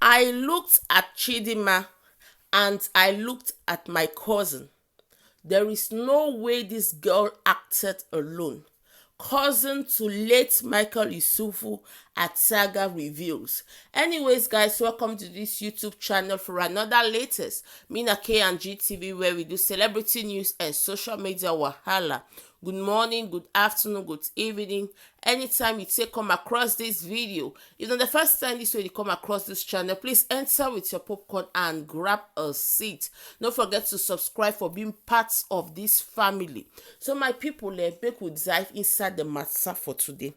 I looked at Chidinma and I looked at my cousin. There is no way this girl acted alone. Cousin to late Michael Usifo Ataga reveals. Anyways, guys, welcome to this YouTube channel for another latest Mina K&G TV, where we do celebrity news and social media wahala. Good morning, good afternoon, good evening. Anytime you come across this video, if it's the first time this way you come across this channel, please enter with your popcorn and grab a seat. Don't forget to subscribe for being part of this family. So my people, make we dive inside the matter for today.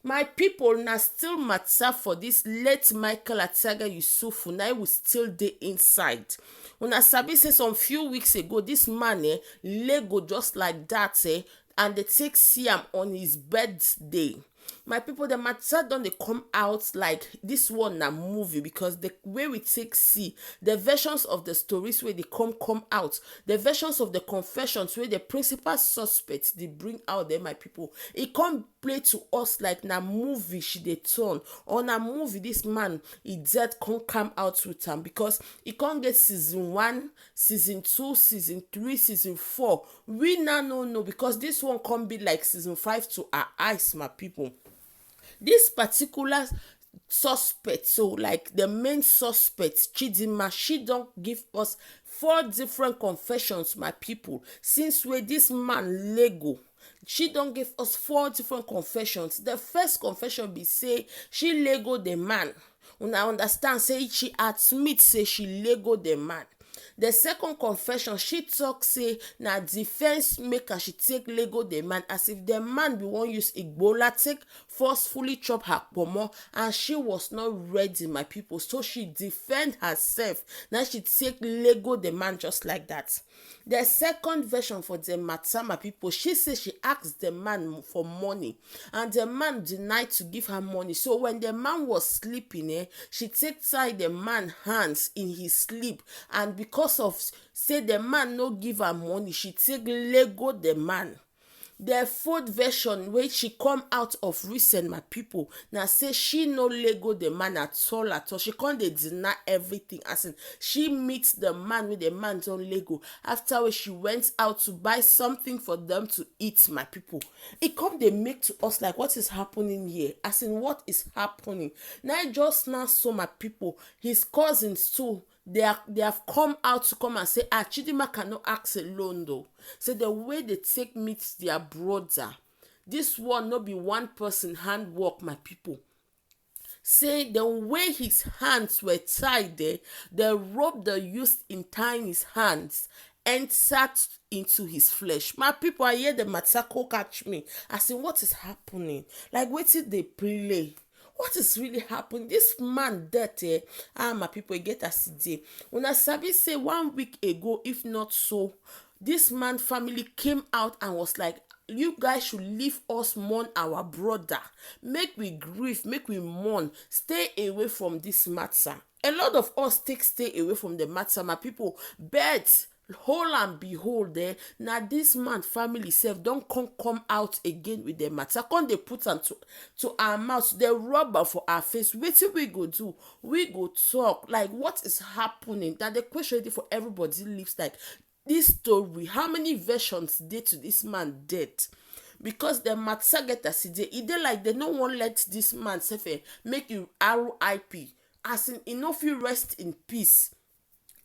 My people, na still matter for this late Michael Ataga Usifo. Now we still dey inside. Una sabi say some few weeks ago, this man Lego just like that and they take see am on his birthday. My people, the matter don dey come out like this one na movie, because the way we take see the versions of the stories wey dey come out, the versions of the confessions wey the principal suspects dey bring out there, my people, e come play to us like na movie she dey turn, or na movie this man e dead come out with am, because e come get season 1, season 2, season 3, season 4. We now no know, because this one come be like season 5 to our eyes, my people. This particular suspect, so like the main suspect chidinma, she don give us 4 different confessions, my people, since wey this man Lego. She don give us 4 different confessions. The first confession be say she Lego the man. Una understand, say she admit say she Lego the man. The second confession, she talk say na defense maker she take Lego the man, as if the man be wan use igbola take forcefully chop her pomo, and she was not ready, my people, so she defend herself. Now she take Lego the man just like that. The second version for the matter, my people, she say she asked the man for money and the man denied to give her money. So when the man was sleeping, she take tie the man hands in his sleep, and because of say the man no give her money, she take Lego the man. The fourth version wey she come out of recent, my people, na say she no Lego the man at all at all. She come dey deny everything, as in she meet the man with the man don Lego after wey she went out to buy something for them to eat, my people. E come dey make to us like, what is happening here? As in, what is happening? Now just now, so my people, his cousins too, they have come out to come and say, Chidinma cannot act alone though. So the way they take meet their brother, this one no be one person handwork, my people. Say the way his hands were tied there, the rope they used in tying his hands entered into his flesh. My people, I hear the matter catch me. I say, what is happening? Like, what did they play? What is really happening? This man dead my people, get as e dey. Una sabi say 1 week ago, if not so, this man family came out and was like, you guys should leave us mourn our brother. Make we grieve, make we mourn. Stay away from this matter. A lot of us stay away from the matter, my people. But whole and behold, now this man family self don't come out again with the matter. Come they put am to our mouth, the rubber for our face. Wetin we go do? We go talk. Like, what is happening? That the question for everybody lives like this story. How many versions dey to this man death? Because the matter get as e dey like they no wan let this man self make you RIP, as in, e no fit rest in peace.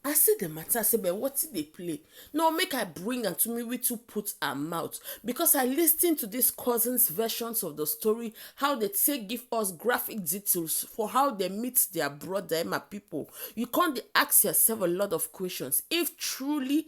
I see the matter, say, but what did they play? No, make I bring and to me we to put our mouth. Because I listened to these cousins' versions of the story, how they take give us graphic details for how they meet their brother, my people. You can't ask yourself a lot of questions. If truly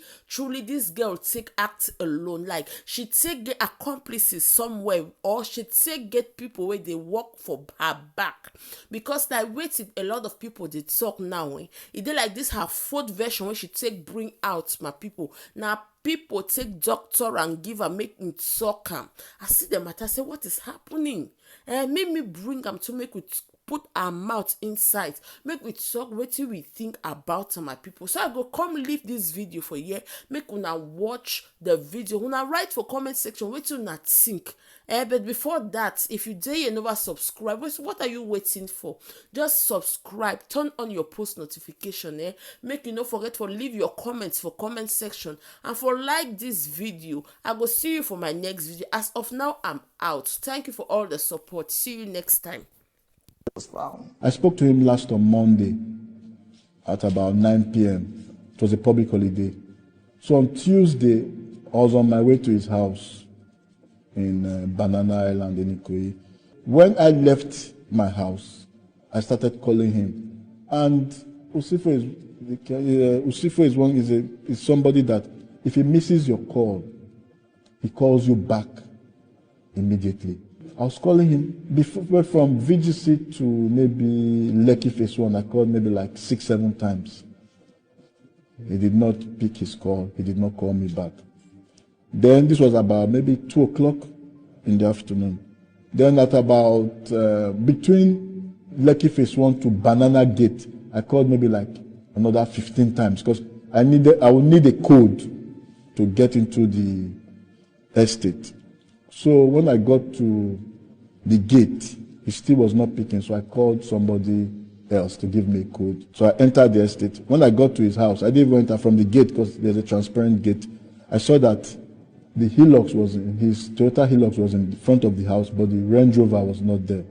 this girl take act alone, like she take get accomplices somewhere, or she take get people where they work for her back. Because like waiting, a lot of people they talk now, it dey like this her fourth version when she take bring out, my people. Now people take doctor and give her, make him talk am. I see the matter, say, what is happening? Make me bring am to make we put our mouth inside, make we talk wetin we think about my people. So I go come leave this video for here, make una watch the video, una write for comment section wetin una think. But before that, if you dey and never subscribe, what are you waiting for? Just subscribe, turn on your post notification, make you no forget for leave your comments for comment section, and for like this video. I go see you for my next video. As of now, I'm out. Thank you for all the support. See you next time. I spoke to him last on Monday at about 9 p.m. It was a public holiday. So on Tuesday, I was on my way to his house in Banana Island in Ikoyi. When I left my house, I started calling him. And Usifo is somebody that if he misses your call, he calls you back immediately. I was calling him before, from VGC to maybe Lekki Phase 1. I called maybe like 6-7 times. He did not pick his call. He did not call me back. Then this was about maybe 2 o'clock in the afternoon. Then at about between Lekki Phase 1 to Banana Gate, I called maybe like another 15 times because I would need a code to get into the estate. So when I got to the gate, he still was not picking, so I called somebody else to give me a code. So I entered the estate. When I got to his house, I didn't even enter from the gate because there's a transparent gate. I saw that the Hilux his Toyota Hilux was in front of the house, but the Range Rover was not there.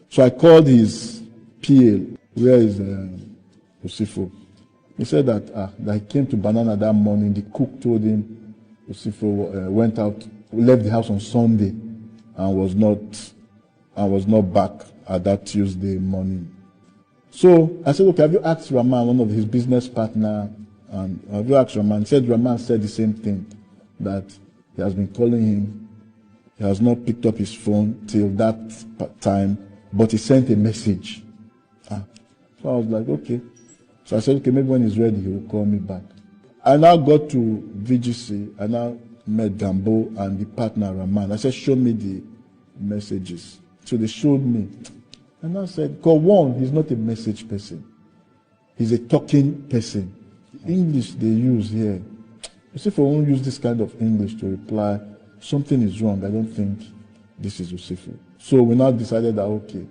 So I called his PA, where is Usifo? He said that he came to Banana that morning. The cook told him Usifo went out, left the house on Sunday, and was not back at that Tuesday morning. So I said, okay, have you asked Rahman, one of his business partner, and have you asked Rahman? He said Rahman said the same thing, that he has been calling him. He has not picked up his phone till that time, but he sent a message. So I was like, okay. So I said, okay, maybe when he's ready, he will call me back. I now got to VGC. I now met Gambo and the partner, Rahman. I said, show me the messages. So they showed me. And I said, because one, he's not a message person. He's a talking person. English they use here. You see, if I won't use this kind of English to reply, something is wrong. I don't think this is Usifo. So we now decided that, okay,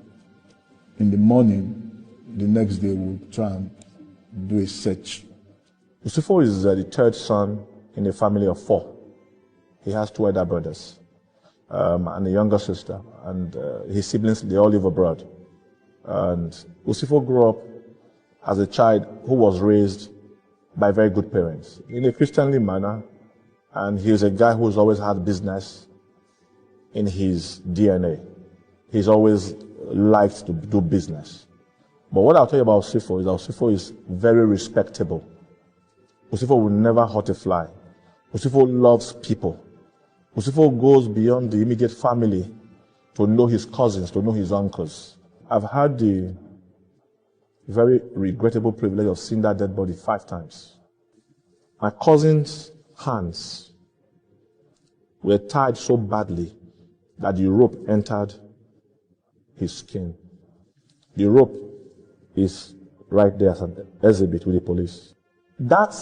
in the morning, the next day, we'll try and do a search. Usifo is the third son in a family of 4. He has 2 elder brothers and a younger sister, and his siblings, they all live abroad. And Usifo grew up as a child who was raised by very good parents in a Christianly manner, and he's a guy who's always had business in his DNA. He's always liked to do business. But what I'll tell you about Usifo is that Usifo is very respectable. Usifo will never hurt a fly. Usifo loves people. Usifo goes beyond the immediate family to know his cousins, to know his uncles. I've had the very regrettable privilege of seeing that dead body 5 times. My cousin's hands were tied so badly that the rope entered his skin. The rope is right there as an exhibit with the police. That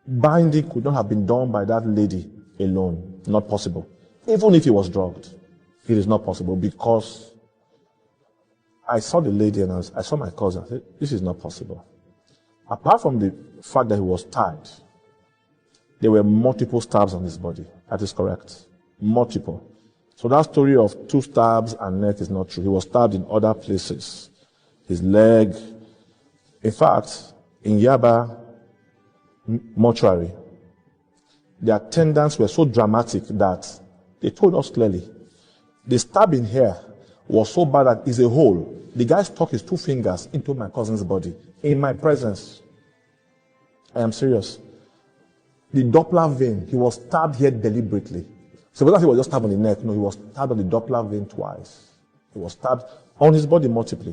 binding could not have been done by that lady alone. Not possible. Even if he was drugged, it is not possible, because I saw the lady and I saw my cousin. I said, this is not possible. Apart from the fact that he was tied, there were multiple stabs on his body. That is correct. Multiple. So that story of 2 stabs and neck is not true. He was stabbed in other places. His leg. In fact, in Yaba mortuary, the attendants were so dramatic that they told us clearly, the stabbing here was so bad that it's a hole. The guy stuck his 2 fingers into my cousin's body in my presence. I am serious. The Doppler vein, he was stabbed here deliberately. So whether he was just stabbed on the neck, no, he was stabbed on the Doppler vein twice. He was stabbed on his body multiply.